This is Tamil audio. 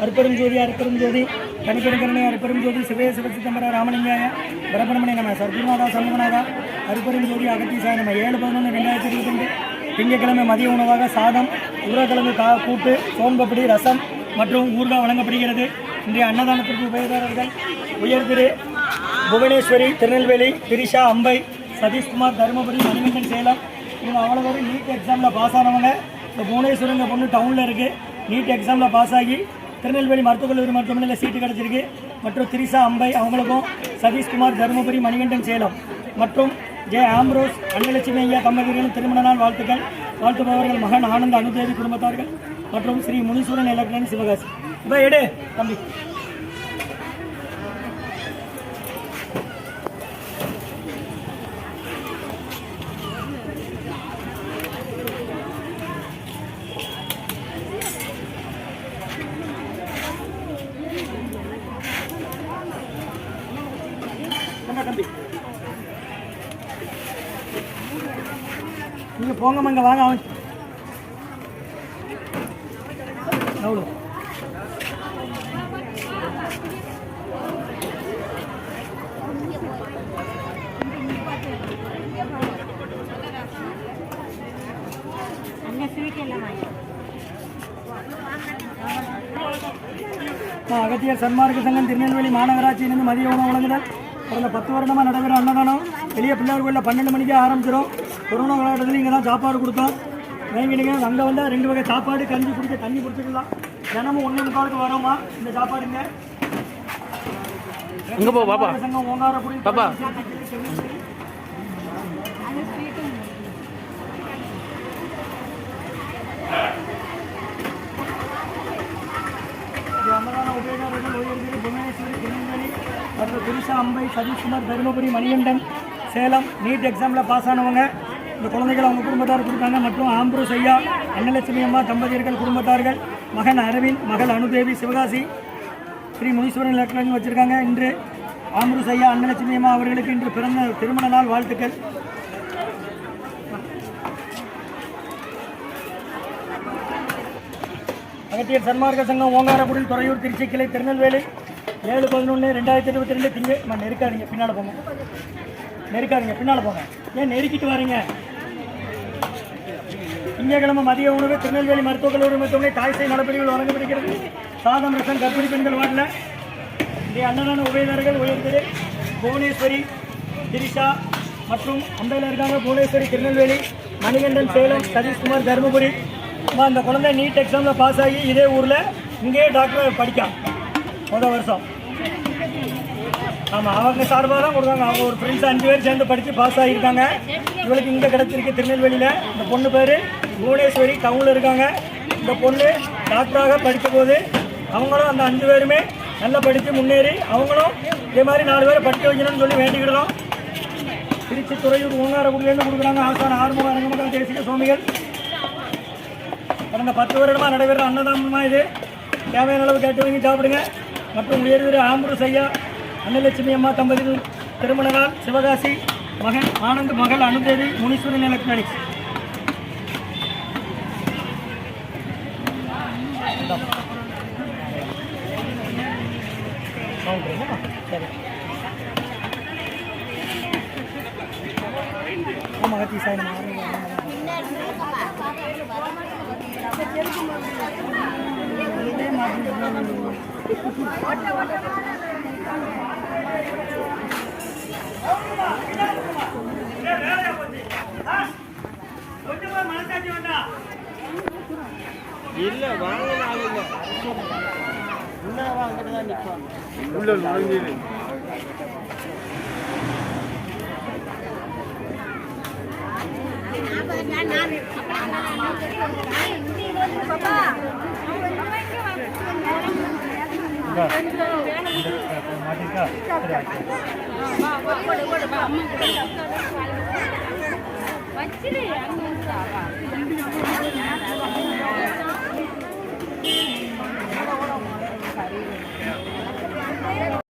அற்பெரும் ஜோதி கணிப்பெருங்கரணை அற்பெரும் ஜோதி சிவே சிவசிதம்பர ராமலிங்காய பிரபரமணி நம்ம சர்க்குருநாதா சண்முகநாதா அற்பெரும் ஜோதி அகத்தீசாய நம்ம 7/11/2022 திங்கட்கிழமை மதிய உணவாக சாதம் உருளைக்கிழங்கு கூட்டு சோன்பப்படி ரசம் மற்றும் ஊறுகாய் வழங்கப்படுகிறது. இன்றைய அன்னதானத்திற்கு உபயோகர்கள் உயர் திரு புவனேஸ்வரி திருநெல்வேலி, திரிஷா அம்பை, சதீஷ்குமார் தருமபுரி, மணிகண்டன் சேலம். இவங்க அவ்வளோ பேர் நீட் எக்ஸாமில் பாஸ் ஆனவங்க. இந்த புவனேஸ்வரங்க பொண்ணு டவுனில் இருக்குது. நீட் எக்ஸாமில் பாஸ் ஆகி திருநெல்வேலி மருத்துவக் கல்லூரி மருத்துவமனையில் சீட்டு கிடச்சிருக்கு. மற்றும் திரிஷா அம்பை அவங்களுக்கும் சதீஷ்குமார் தருமபுரி, மணிகண்டன் சேலம் மற்றும் ஜே ஆம்ரோஸ் அன்னலட்சுமி ஐயா தம்பதிகளும் திருமண நாள் வாழ்த்துக்கள். வாழ்த்துபவர்கள் மகன் ஆனந்த் அனுதேவி குடும்பத்தார்கள் மற்றும் ஸ்ரீ முனீஸ்வரன் எலக்ட்ரானிக் சிவகாசி. இப்போ எடு தம்பி. தம்பி நீங்க போங்க இங்க வாங்க. அவன் எவ்வளோ அகத்தியர் சன்மார்க்க சங்கம் திருநெல்வேலி மாநகராட்சியிலிருந்து மதிய உணவு வழங்குதல். கடந்த 10 வருடமாக நடைபெற அன்னதானம் வெளியே பிள்ளையார் கோயிலில் 12 மணிக்கே ஆரம்பிச்சிடும். கொரோனா காலகட்டத்தில் இங்கே தான் சாப்பாடு கொடுத்தோம். வாங்கிடுங்க. அங்கே வந்தால் 2 வகை சாப்பாடு, கஞ்சி குடிக்க தண்ணி குடிச்சிக்கலாம். தினமும் 1:45 வரோமா இந்த சாப்பாடுங்க. சங்கம் ஓங்காரக்குடி அன்னதான உபயோகர்கள் உயர்திரு புவனேஸ்வரி திருநெல்வேலி மற்றும் திரிஷா அம்பை, சதீஷ்குமார் தருமபுரி, மணிகண்டன் சேலம் நீட் எக்ஸாமில் பாஸ் ஆனவங்க. இந்த குழந்தைகள் அவங்க குடும்பத்தார் கொடுத்தாங்க. மற்றும் ஆம்ப்ரூஸ் ஐயா அன்னலட்சுமி அம்மா தம்பதியர்கள் குடும்பத்தார்கள் மகன் அரவிந்த், மகள் அனுதேவி சிவகாசி ஸ்ரீ முனீஸ்வரன் எலக்ட்ரானிக் வச்சுருக்காங்க. இன்று ஆம்ப்ரூஸ் ஐயா அன்னலட்சுமி அம்மா அவர்களுக்கு இன்று பிறந்த திருமண நாள் வாழ்த்துக்கள். அகத்தியர் சன்மார்க்க சங்கம் ஓங்காரக்குடி துறையூர் திருச்சி கிளை திருநெல்வேலி 7/11/2022 திங்க நெருக்காதீங்க. பின்னால் போங்க. பின்னால் போங்க. ஏன் நெருக்கிட்டு வரீங்க? திங்கட்கிழமை மதிய உணவு திருநெல்வேலி மருத்துவக் கல்லூரி மருத்துவமனை தாய்சை நடவடிக்கைகள் வழங்கப்படுகிறது. சாதம் ரசம் கர்ப்பிணி பெண்கள் வார்டில் இன்றைய அன்னதான உபயோகர்கள் உயர்திரு புவனேஸ்வரி திரிஷா மற்றும் அம்பையில் இருக்காங்க. புவனேஸ்வரி திருநெல்வேலி, மணிகண்டன் சேலம், சதீஷ்குமார் தருமபுரி. அந்த குழந்தை நீட் எக்ஸாமில் பாஸ் ஆகி இதே ஊரில் இங்கேயே டாக்டர் படிக்கான் முதல் வருஷம். ஆமாம், அவங்க சார்பாக தான் கொடுத்தாங்க. அவங்க ஒரு ஃப்ரெண்ட்ஸ் 5 பேர் சேர்ந்து படித்து பாஸ் ஆகியிருக்காங்க. இவளுக்கு இங்கே கிடச்சிருக்கு திருநெல்வேலியில். இந்த பொண்ணு பேர் புவனேஸ்வரி, டவுனில் இருக்காங்க. இந்த பொண்ணு டாக்டராக படித்த போது அவங்களும் அந்த 5 பேருமே நல்லா படித்து முன்னேறி அவங்களும் இதே மாதிரி 4 பேரை படிக்க வைக்கணும்னு சொல்லி வேண்டிக்கிடுறோம். திருச்சி துறையூர் ஓங்காரக்குடியிலேருந்து கொடுக்குறாங்க. ஆசான ஆறுமுக அரங்கமக்கள் தேசிக சுவாமிகள். கடந்த 10 வருடமாக நடைபெற அன்னதானமாக இது. தேவையான அளவு கேட்டு வாங்கி சாப்பிடுங்க. மற்றும் உயர்திரு ஆம்ப்ரூஸ் ஐயா அன்னலட்சுமி அம்மா தம்பதிகள் திருமண நாள் சிவகாசி மகன் ஆனந்த், மகள் அனுதேவி, முனீஸ்வரன் எலக்ட்ரானிக்ஸ். சரி ஆமாம் அகத்தீசாய் இதே மாதிரி இல்ல வாங்க நாள் இல்ல உள்ள வாங்கிட்டு தான் நிற்பாங்க. உள்ள நுழைஞ்சு வச்சிரு